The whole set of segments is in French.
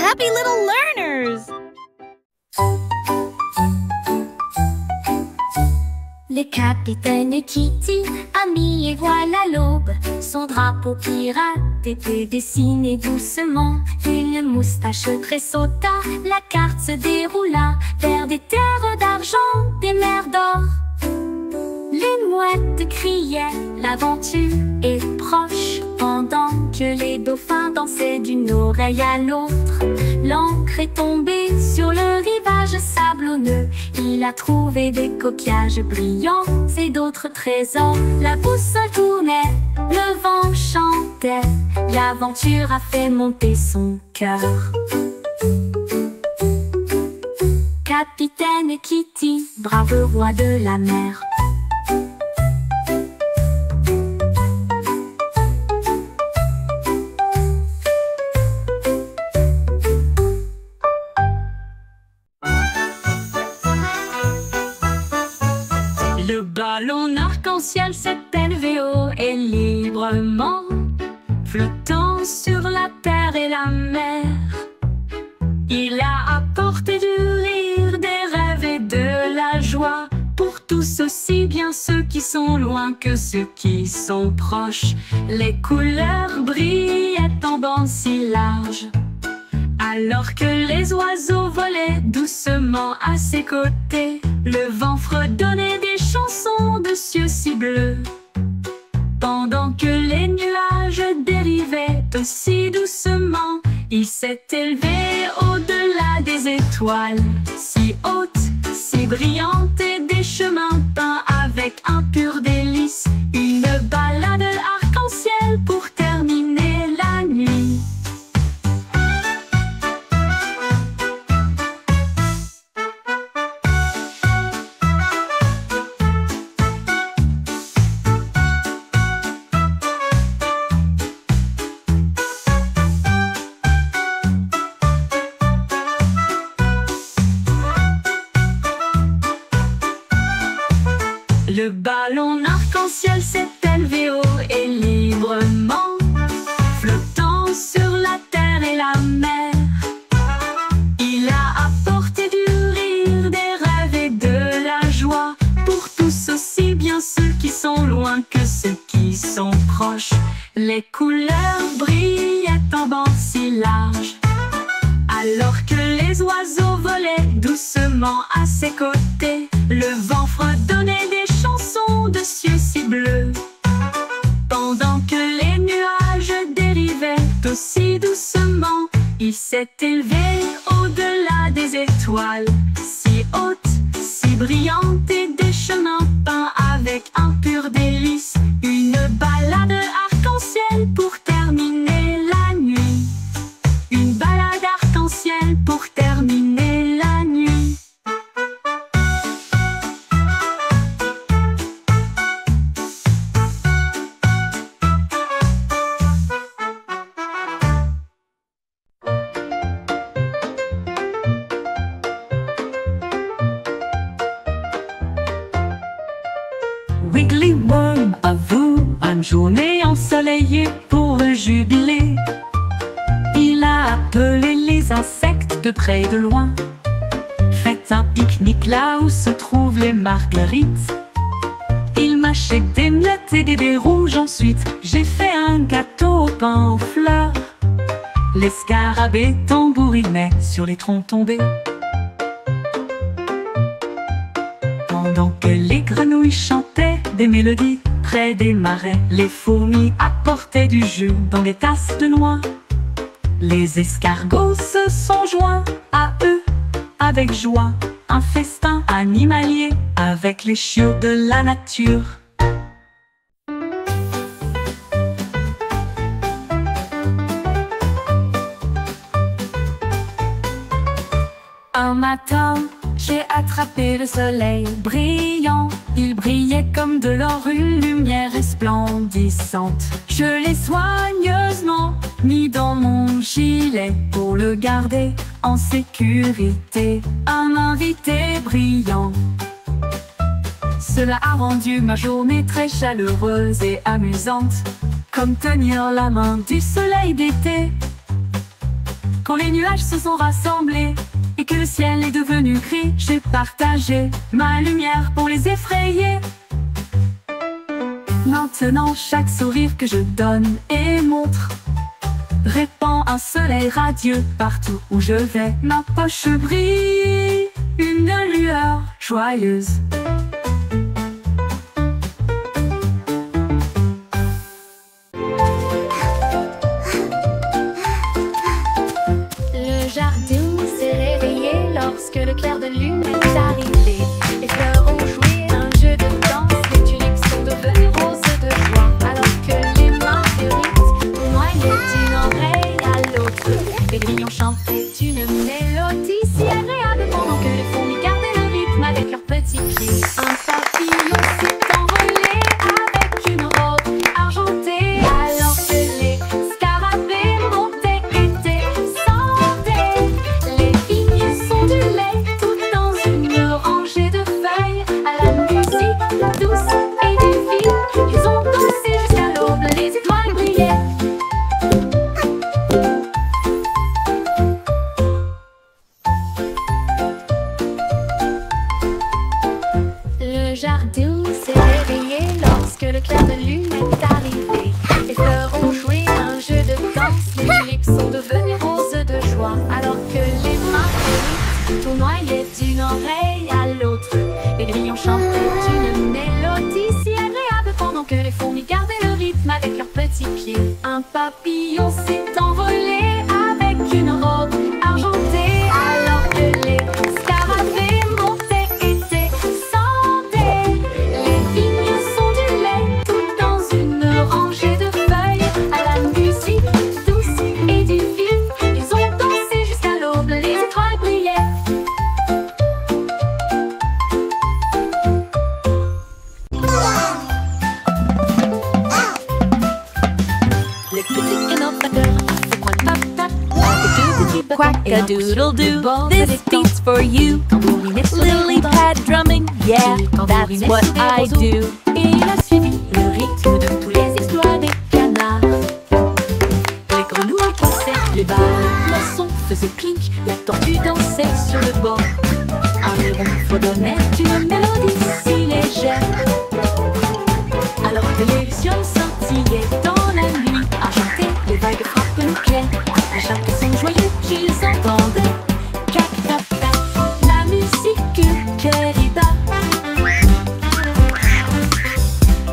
happy little learners! Le capitaine Kitty a mis et voilà l'aube. Son drapeau pirate était dessiné doucement. Une moustache tressauta, la carte se déroula vers des terres d'argent, des mers d'or. Les mouettes criaient, l'aventure est proche, pendant que les dauphins dansaient d'une oreille à l'autre. L'ancre est tombée sur le rivage sablonneux. Il a trouvé des coquillages brillants et d'autres trésors. La boussole tournait, le vent chantait. L'aventure a fait monter son cœur. Capitaine Kitty, brave roi de la mer. Le ballon arc-en-ciel s'est élevé haut et librement, flottant sur la terre et la mer. Il a apporté du rire, des rêves et de la joie, pour tous aussi bien ceux qui sont loin que ceux qui sont proches. Les couleurs brillaient en bandes si larges, alors que les oiseaux volaient doucement à ses côtés. Le vent fredonnait des chansons de cieux si bleus, pendant que les nuages dérivaient aussi doucement. Il s'est élevé au-delà des étoiles, si hautes, si brillantes, et des chemins peints avec un pur délice. Une balade arc-en-ciel pour terminer la nuit. Le ballon arc-en-ciel s'est élevé haut et librement, flottant sur la terre et la mer. Il a apporté du rire, des rêves et de la joie, pour tous aussi bien ceux qui sont loin que ceux qui sont proches. Les couleurs brillaient en bandes si larges, alors que les oiseaux volaient doucement à ses côtés. Le vent fredonnait des chansons de cieux si bleus, pendant que les nuages dérivaient aussi doucement. Il s'est élevé au-delà des étoiles, si hautes, si brillantes, et des chemins peints avec un pur délice. Une balade arc-en-ciel pour terminer la nuit. Une balade arc-en-ciel pour terminer la nuit. Wiggly Worm avoue une journée ensoleillée pour le jubilé. Il a appelé les insectes de près et de loin. Faites un pique-nique là où se trouvent les marguerites. Il mâchait des miettes et des baies rouges. Ensuite, j'ai fait un gâteau au pain aux fleurs. Les scarabées tambourinaient sur les troncs tombés, pendant que les grenouilles chantaient des mélodies près des marais. Les fourmis apportaient du jus dans des tasses de noix. Les escargots se sont joints à eux avec joie. Un festin animalier avec les chiots de la nature. Un matin, j'ai attrapé le soleil brillant. Il brillait comme de l'or, une lumière resplendissante. Je l'ai soigneusement mis dans mon gilet pour le garder en sécurité. Un invité brillant. Cela a rendu ma journée très chaleureuse et amusante, comme tenir la main du soleil d'été. Quand les nuages se sont rassemblés et que le ciel est devenu gris, j'ai partagé ma lumière pour les effrayer. Maintenant chaque sourire que je donne et montre répand un soleil radieux partout où je vais. Ma poche brille, une lueur joyeuse. Le jardin s'est réveillé lorsque le clair de lune est arrivé. Les fleurs ont joué un jeu de danse, les tulips sont devenues roses de joie, alors que les marguerites noyaient d'une oreille à l'autre. Les grillons chantaient une mélodie si agréable pendant que les fourmis gardaient le rythme avec leurs petits pieds. Un papillon s'est envolé avec une robe argentée, alors que les scarabées montaient et descendaient. Les vignes sont du lait tout dans une rangée de feuilles, à la musique douce et divine. Ils ont dansé jusqu'à l'aube, les étoiles brillaient. Le jardin s'est réveillé lorsque le clair de lune est arrivé. Les fleurs ont joué un jeu de danse, les tulips sont devenues roses de joie, alors que les marguerites tournoyaient d'une oreille à l'autre. Les grillons chantaient une mélodie si agréable pendant que les fourmis gardaient le rythme avec leurs petits pieds. Un papillon s'est envolé avec une robe argentée, alors que les scarabées montaient et descendaient. Les vignes sont du lait tout dans une rangée de feuilles, à la musique douce et divine. Ils ont dansé jusqu'à l'aube, les étoiles brillaient. Les petits canopateurs se pointent tap-tap avec deux petits bâtons et un pouce sur le bord de This l'étang. beat's for you. Tambouriner sur les Lily rondins. pad drumming, yeah, that's what I do. Et il a suivi le rythme de tous les exploits des canards. Les grenouilles passaient, les balles, le poisson faisait clink, la tortue dansait sur le bord. Un héron fredonnait une mélodie si légère, alors que les lucioles scintillaient dans la nuit argentée. Les vagues frappent le clair, à chaque son joyeux qu'ils entendent. Cac tac tac, la musique querida.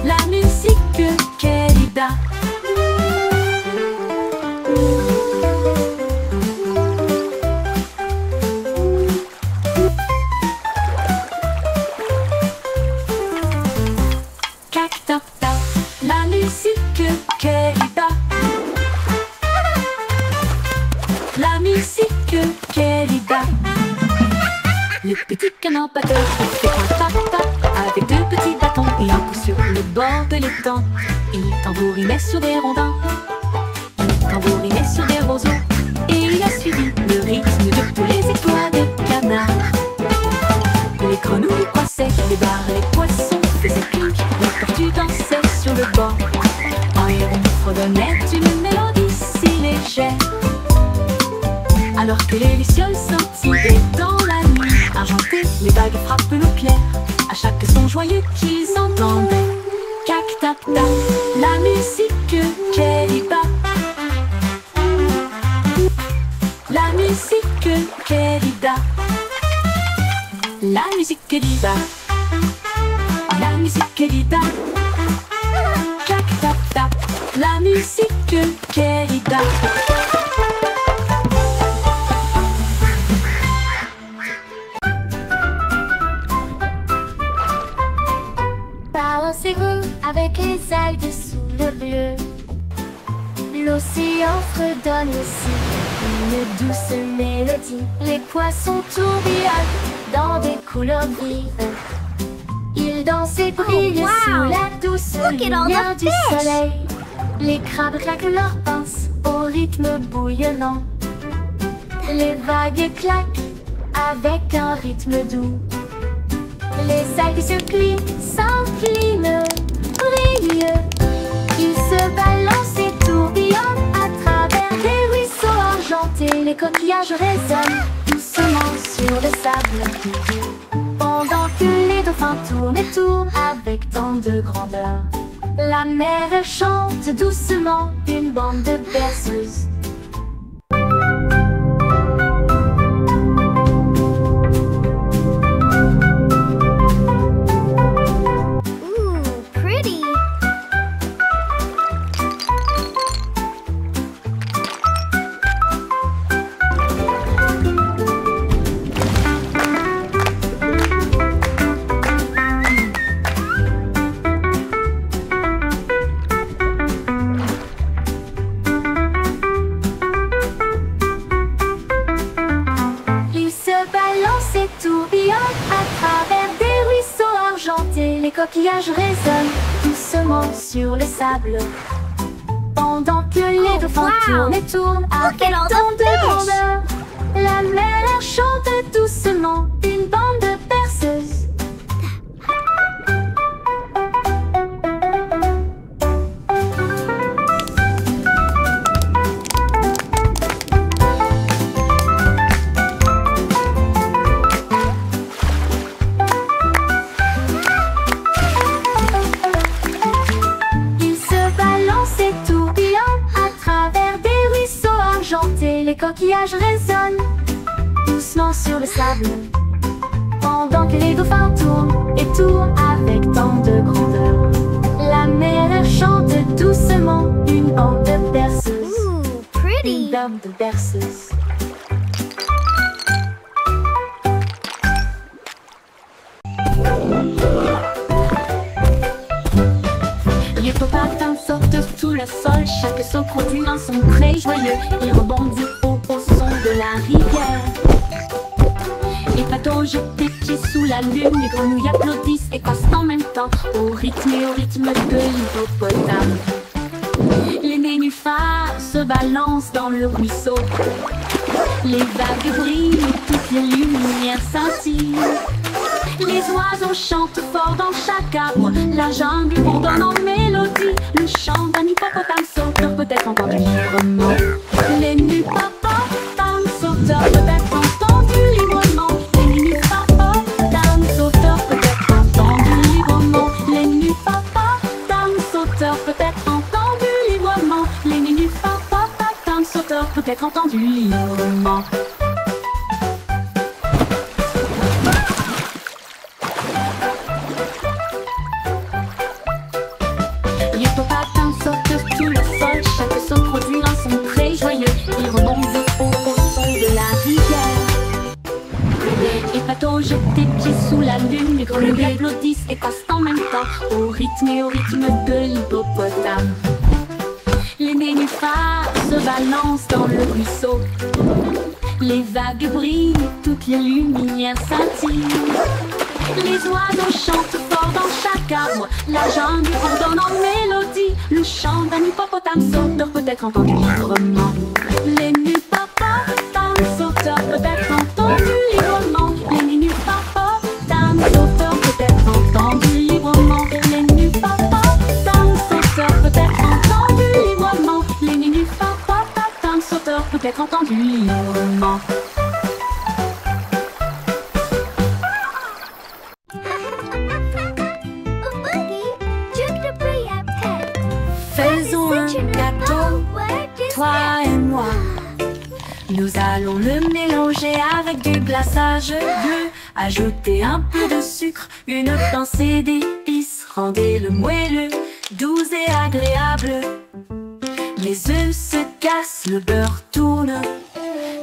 La musique querida. Cac tac tac, la musique querida. La musique querida. Le petit canopatteur fait un tap-tap avec deux petits bâtons et un pouce sur le bord de l'étang. Il tambourinait sur des rondins, il tambourinait sur des roseaux, et il a suivi le rythme de tous les étoiles de canard. Les grenouilles croissaient, les barres, les poissons faisaient clink, les tortues dansaient sur le bord. Un héron fredonnait une mélodie si légère, alors que les lucioles scintillaient dans la nuit argentée. Les vagues frappent le clair, à chaque son joyeux qu'ils entendent. Cac tac tac, la musique querida. La musique querida. La musique querida. La musique querida. Cac tac tac, la musique querida. Balancez-vous avec les algues sous le bleu. L'océan fredonne aussi une douce mélodie. Les poissons tourbillonnent dans des couleurs vives. Ils dansent et brillent sous la douce lumière du soleil. Les crabes claquent leurs pinces au rythme bouillonnant. Les vagues claquent avec un rythme doux. Les algues s'inclinent, s'inclinent, brillent. Ils se balancent et tourbillonnent à travers les ruisseaux argentés. Les les coquillages résonnent doucement sur le sable. Pendant que les dauphins tournent et tournent avec tant de grandeur, la mer elle chante doucement une bande de berceuses. Les coquillages résonnent doucement sur le sable. Pendant que les dauphins tournent et tournent avec tant de grandeur, la mer chante doucement une bande de berceuses. Les coquillages résonnent doucement sur le sable. Pendant que les dauphins tournent et tournent avec tant de grandeur, la mer chante doucement une bande de berceuses. Une bande de berceuses. L'hippopotame saute sous le sol, chaque saut produit un son très joyeux. Il rebondit au son de la rivière. Les bateaux jettent des pieds sous la lune, les grenouilles applaudissent et passent en même temps au rythme de l'hippopotame. Les nénuphars se balancent dans le ruisseau. Les vagues brillent et toutes les lumières scintillent. Les oiseaux chantent fort dans chaque arbre, la jungle bourdonne en mélodie. Le chant d'un hippopotame sauteur peut être entendu librement. Les hippopotames sauteurs peut être entendu librement. Les hippopotames sauteurs peut être entendu librement. Les hippopotames sauteurs peut être entendu librement. Les hippopotames sauteurs peut être entendu librement. L'hippopotame saute sous le sol, chaque saut produit un son très joyeux. Il rebondit au son de la rivière. Les bateaux jettent des pieds sous la lune, les grenouilles applaudissent et passent en même temps au rythme de l'hippopotame. Les nénuphars se balancent dans le ruisseau. Les vagues brillent, toutes les lumières scintillent. Les oiseaux chantent fort dans chaque arbre, la jungle bourdonne en mélodie. Le chant d'un hippopotame sauteur peut être entendu librement. Les hippopotames sauteurs peut être entendu librement. Les hippopotames sauteurs peut être entendu librement. Les hippopotames sauteurs peut être entendu librement. Les hippopotames sauteurs peut être entendu librement. Faisons un gâteau, toi et moi. Nous allons le mélanger avec du glaçage bleu. Ajouter un peu de sucre, une pincée d'épices. Rendez-le moelleux, doux et agréable. Les œufs se cassent, le beurre tourne.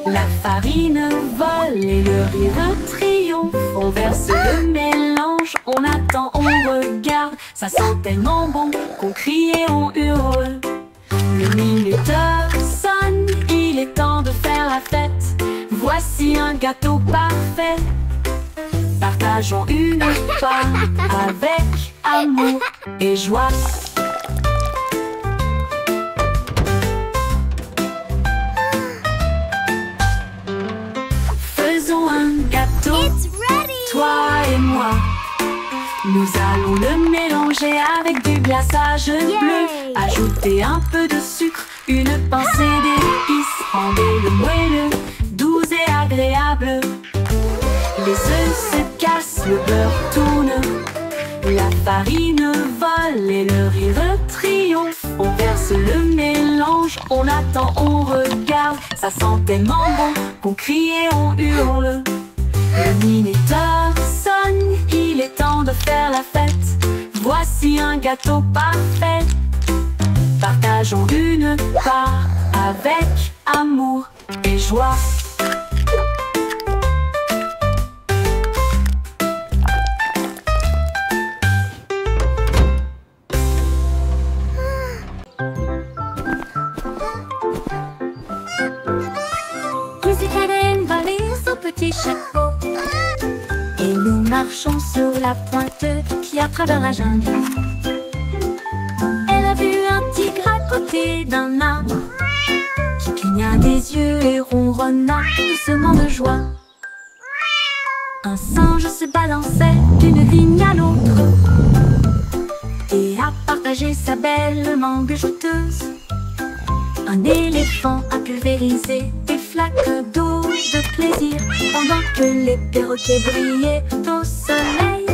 La farine vole et le rire triomphe. On verse le mélange, on attend, on regarde. Ça sent tellement bon qu'on crie et on hurle. Le minuteur sonne, il est temps de faire la fête. Voici un gâteau parfait. Partageons une part avec amour et joie. Faisons un gâteau, toi et moi. Nous allons le mélanger avec du glaçage bleu. Ajouter un peu de sucre, une pincée d'épices. Rendez-le moelleux, attend, on regarde. Ça sent tellement bon qu'on crie et on hurle. Le minuteur sonne, il est temps de faire la fête. Voici un gâteau parfait. Partageons une part avec amour et joie. Musique va lire au petit chapeau. Et nous marchons sur la pointe qui a travers la jungle. Elle a vu un tigre à côté d'un arbre qui cligna des yeux et ronronna doucement de joie. Un singe se balançait d'une vigne à l'autre et a partagé sa belle mangue jouteuse. Un éléphant a pulvérisé des flaques d'eau de plaisir pendant que les perroquets brillaient au soleil.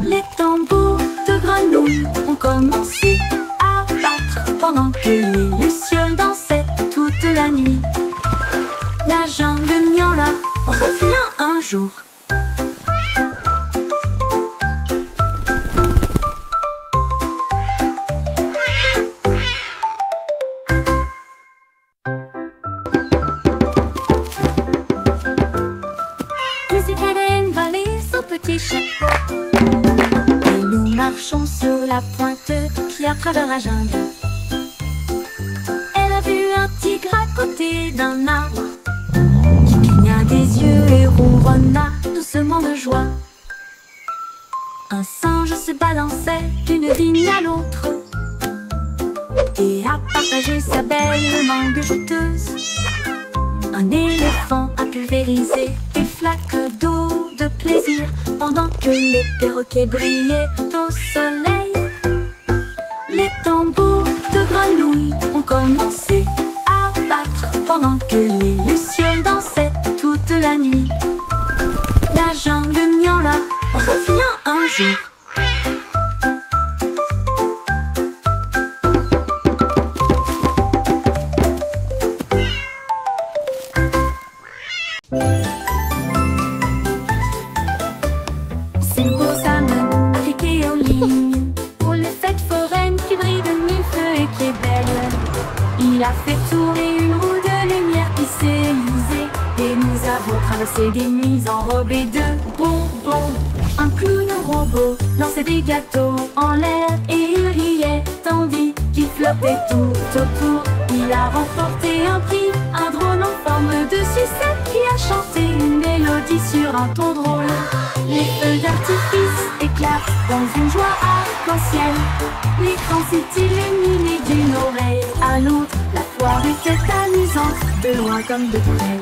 Les tambours de grenouilles ont commencé à battre pendant que les lucioles dansaient toute la nuit. La jungle miaula revient un jour. Petit chapeau. Et nous marchons sur la pointe qui a travers la jungle. Elle a vu un tigre à côté d'un arbre qui cligna des yeux et ronronna doucement de joie. Un singe se balançait d'une vigne à l'autre et a partagé sa belle mangue jouteuse. Un éléphant a pulvérisé des flaques d'eau de plaisir pendant que les perroquets brillaient au soleil. Les tambours de grenouilles ont commencé à battre pendant que les lucioles dansaient toute la nuit. La jungle miaula revient un jour. Il a fait tourner une roue de lumière qui s'est usée et nous avons traversé des nuits enrobées de bonbons. Un clown robot lançait des gâteaux en l'air et il riait tandis qu'il flottait tout autour. Il a remporté un prix, un drone en forme de sucette qui a chanté une mélodie sur un ton drôle. Les feux d'artifice éclatent dans une joie arc-en-ciel. L'écran s'est illuminé d'une oreille à l'autre. La foire était amusante, de loin comme de près.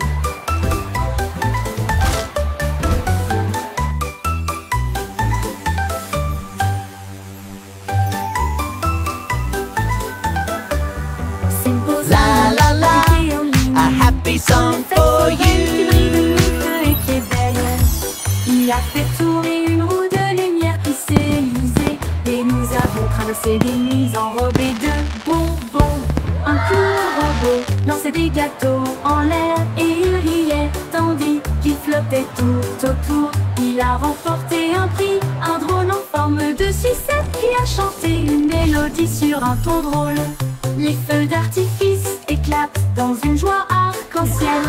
La la la, a happy song for you. Il a fait tourner une roue de lumière qui s'est usée et nous avons traversé des nuits enrobées de bonbons. Un clown robot lançait des gâteaux en l'air et il riait tandis qu'il flottait tout autour. Il a remporté un prix, un drone en forme de sucette qui a chanté une mélodie sur un ton drôle. Les feux d'artifice éclatent dans une joie arc-en-ciel.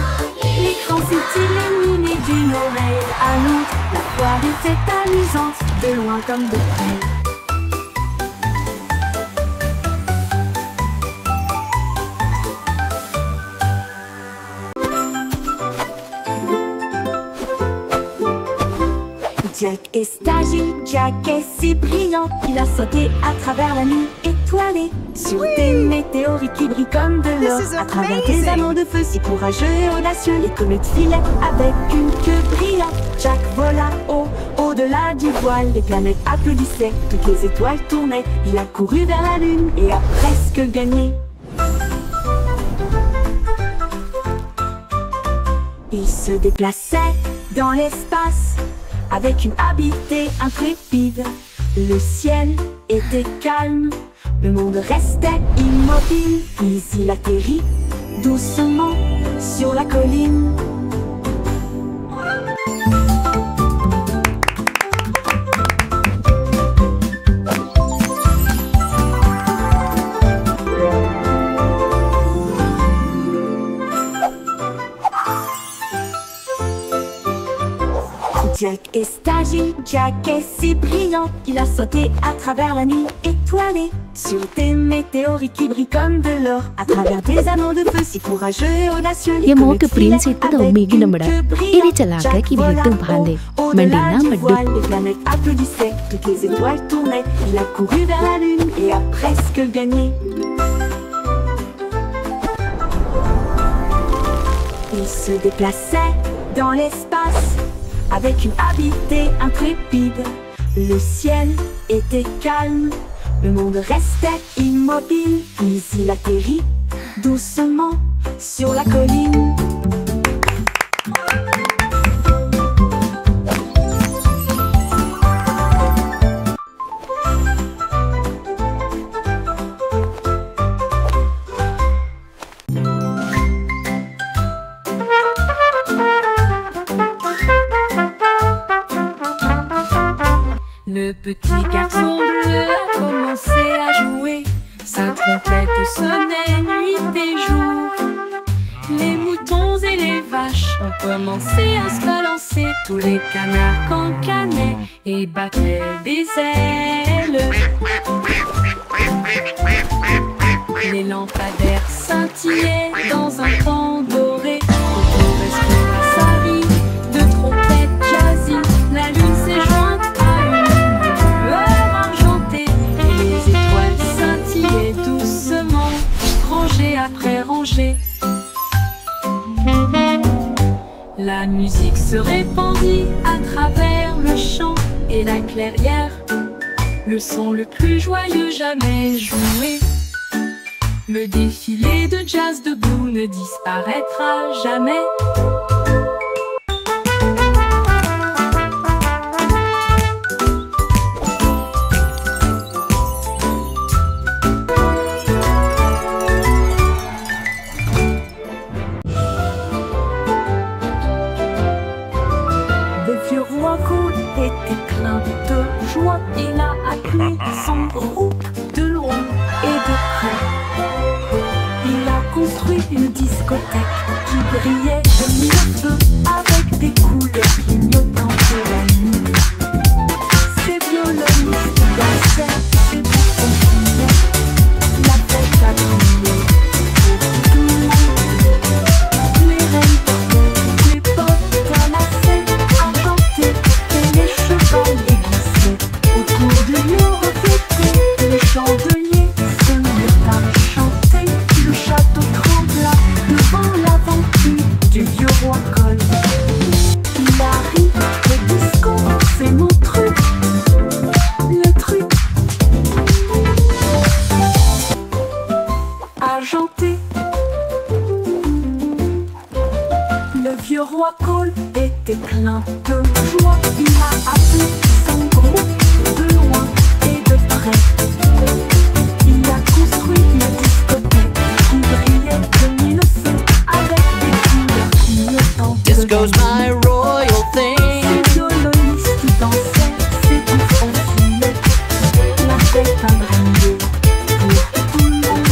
L'écran s'est illuminé d'une oreille à l'autre. La foire était amusante, de loin comme de près. Jack est agile, Jack est si brillant, il a sauté à travers la nuit étoilée, sur des météorites qui brillent comme de l'or, à travers des anneaux de feu si courageux et audacieux. Les comètes filaient avec une queue brillante. Jack vola au-delà du voile, les planètes applaudissaient, toutes les étoiles tournaient. Il a couru vers la lune et a presque gagné. Il se déplaçait dans l'espace avec une habileté intrépide. Le ciel était calme Le monde restait immobile, puis il atterrit doucement sur la colline. Jack est agile, Jack est si brillant, il a sauté à travers la nuit étoilée, sur des météorites qui brillent comme de l'or, à travers des anneaux de feu si courageux et audacieux. Ye mo ke prince itu da umigi namada. Iri chalaka ki bhitung bhande. Mandina maddu. Les planètes applaudissaient, toutes les étoiles tournaient. Il a couru vers la lune et a presque gagné. Il se déplaçait dans l'espace avec une habileté intrépide. Le ciel était calme, le monde restait immobile, puis il atterrit doucement sur la colline. Le petit garçon bleu a commencé à jouer. Sa trompette sonnait nuit et jour. Les moutons et les vaches ont commencé à se balancer. Tous les canards cancanaient et battaient des ailes. Les lampadaires scintillaient dans un temps doré. Autour restera sa vie de trompette jazzy. La lune s'est jointe à une lueur argentée et les étoiles scintillaient doucement, rangée après rangée. La musique se répandit à travers le champ et la clairière, le son le plus joyeux jamais joué. Le défilé de jazz debout ne disparaîtra jamais. Le vieux roi Cool était plein de joie. Il a appelé son groupe de loin et de près. Il a construit une discothèque qui brillait de mille feux avec des couleurs clignotantes de la nuit. Ses violonistes dansaient, ses bouffons criaient. La fête a brillé pour tout le monde. Les reines portaient les bottes à lacets argentés et les chevaliers glissaient autour du lion revêté. Les chandeliers se mirent à chanter. Le château trembla devant l'aventure du vieux roi Cole. Il arrive, le disco, c'est mon truc. Le truc argenté. Le vieux roi Cole était plein de joie. Il a appelé son groupe de loin et de près. Il a construit une discothèque qui brillait de mille feux avec des couleurs clignotantes. Disco's my royal thing. Ses violonistes dansaient, ses bouffons fumaient. La fête a brillé pour tout le monde.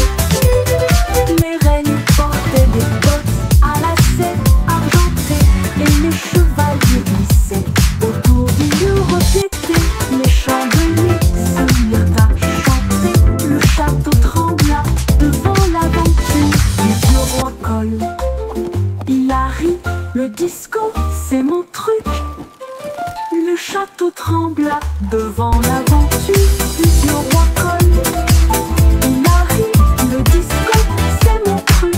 Les reines portaient des bottes à lacets argentés et les chevaliers glissaient autour du lieu revêté. Les chandeliers se mirent à chanter. Le château trembla devant l'aventure du vieux roi Cole. Il a ri, le disco, c'est mon truc. Le château trembla devant l'aventure du vieux roi Cole. Il a ri, le disco, c'est mon truc.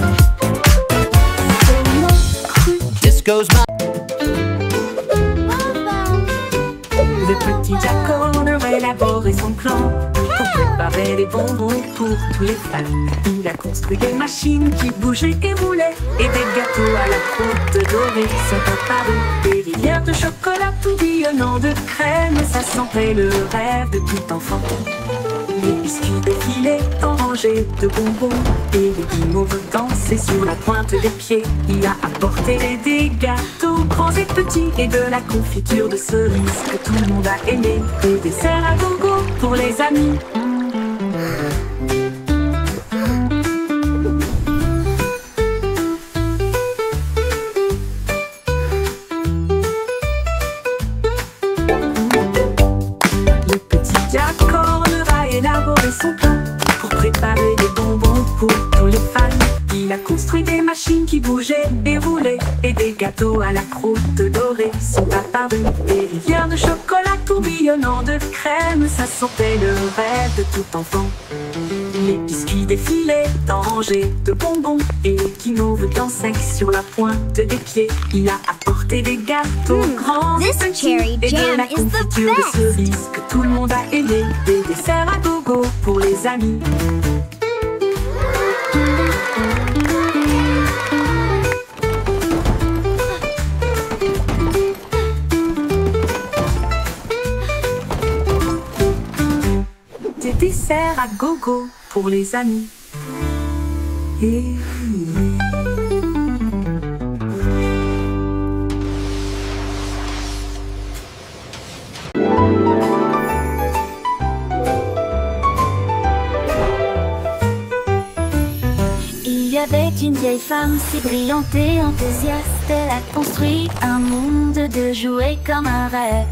C'est mon truc. Disco's my Le petit Jack Horner élaborait son plan pour préparer les bonbons pour tous les fans. Il a construit des machines qui bougeaient et roulaient et des gâteaux à la croûte dorée. Sont apparus des rivières de chocolat tourbillonnant de crème. Ça sentait le rêve de tout enfant. Les biscuits défilaient en rangées de bonbons et les guimauves dansaient sur la pointe des pieds. Il a apporté des gâteaux grands et petits et de la confiture de cerises que tout le monde a aimé. Des desserts à gogo pour les amis. Son plan pour préparer des bonbons pour tous les fans. Il a construit des machines qui bougeaient et roulaient et des gâteaux à la croûte dorée sont apparus. Des rivières de chocolat tourbillonnant de crème, ça sentait le rêve de tout enfant. Les biscuits défilaient en rangées de bonbons et les guimauves dansaient sur la pointe des pieds. Il a apporté des gâteaux grands et petits et de la confiture de cerises que tout le monde a aimé. Des desserts à gogo pour les amis. Des desserts à gogo pour les amis. Il y avait une vieille femme si brillante et enthousiaste. Elle a construit un monde de jouets comme un rêve.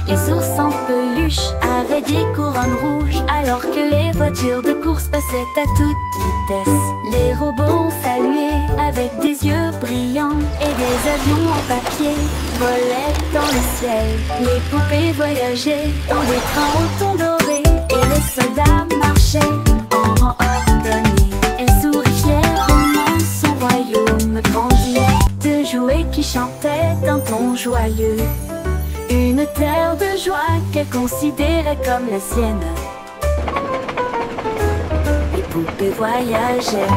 Les ours en peluche avaient des couronnes rouges, alors que les voitures de course passaient à toute vitesse. Les robots ont salué avec des yeux brillants et des avions en papier volaient dans le ciel. Les poupées voyageaient dans des trains au ton doré et les soldats marchaient en rang ordonné. Elle sourit fièrement, son royaume grandit de jouets qui chantaient d'un ton joyeux. Une terre de joie qu'elle considérait comme la sienne. Les poupées voyageaient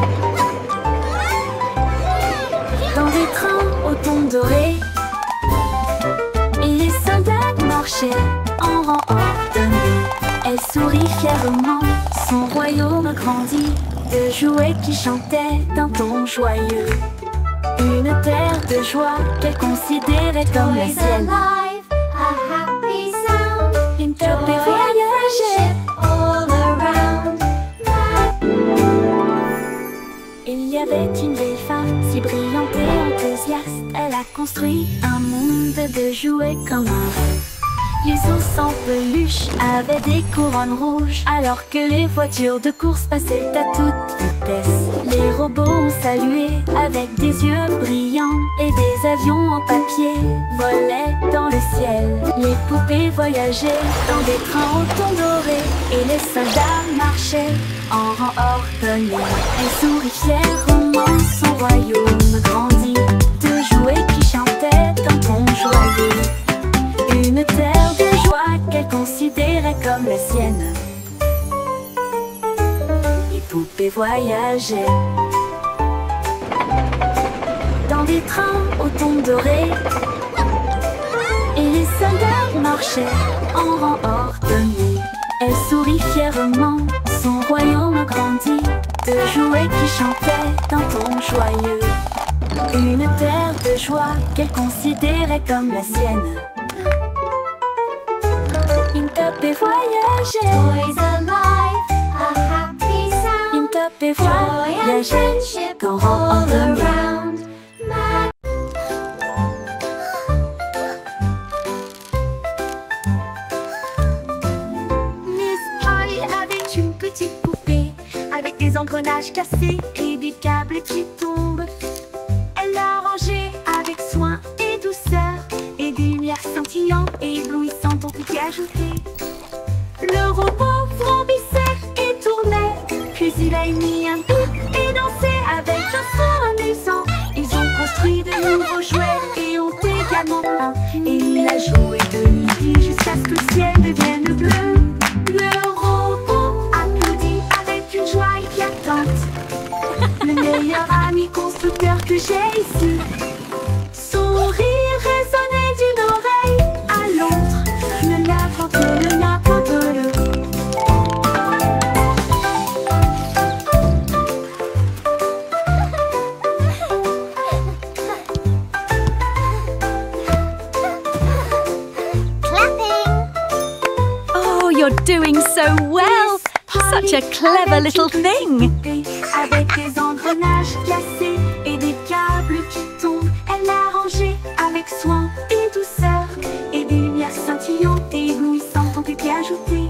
dans des trains au ton doré et les soldats marchaient en rang ordonné. Elle sourit fièrement, son royaume grandit de jouets qui chantaient d'un ton joyeux. Une terre de joie qu'elle considérait comme la sienne. Une poupée voyageait all around. Il y avait une vieille femme si brillante et enthousiaste. Elle a construit un monde de jouets comme un rêve. Les ours en peluche avaient des couronnes rouges, alors que les voitures de course passaient à toute vitesse. Les robots ont salué avec des yeux brillants et des avions en papier volaient dans le ciel. Les poupées voyageaient dans des trains au ton doré et les soldats marchaient en rang ordonné. Elle sourit fièrement, son royaume grandit de jouets qui chantaient d'un ton joyeux. Une terre de joie qu'elle considérait comme la sienne. Les poupées voyageaient dans des trains au ton doré et les soldats marchaient en rang ordonné. Elle sourit fièrement, son royaume grandit de jouets qui chantaient d'un ton joyeux. Une terre de joie qu'elle considérait comme la sienne. Une poupée voyageait, toys alive, a happy sound. Une poupée voyageait, go all around. Miss Polly avait une petite poupée avec des engrenages cassés et des câbles qui tombent. Elle l'a rangée avec soin et douceur et des lumières scintillantes et éblouissantes ont été ajoutées. Le robot vrombissait et tournait, puis il a mis un bout et dansé avec un son amusant. Ils ont construit de nouveaux jouets et ont également peint. Et il a joué de nuit jusqu'à ce que le ciel devienne bleu. Le robot applaudit avec une joie éclatante. Le meilleur ami constructeur que j'ai ici. Son rire résonnait d'une oreille à l'autre. Le n'importe le. so well. Such a clever little thing. Avec des engrenages cassés et des câbles qui tombent, elle l'a rangé avec soin et douceur. Et des lumières scintillantes et éblouissantes ont été ajoutées.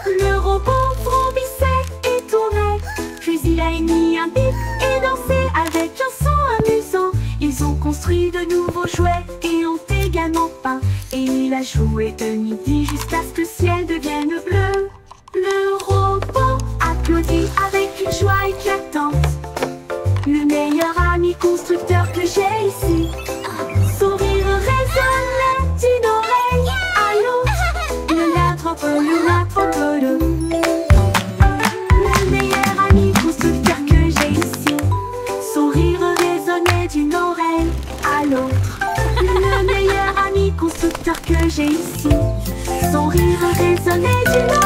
Le robot vrombissait et tournait, puis il a émis un bip et dansé avec un son amusant. Ils ont construit de nouveaux jouets et ont également peint. Et il a joué de midi jusqu'à ce que le ciel devienne bleu. Le robot applaudit avec une joie éclatante. Le meilleur ami constructeur que j'ai ici. Son rire résonnait d'une oreille à l'autre. Le meilleur ami constructeur que j'ai ici. Son rire résonnait d'une oreille à l'autre. Le meilleur ami constructeur que j'ai ici. Son rire résonnait d'une oreille.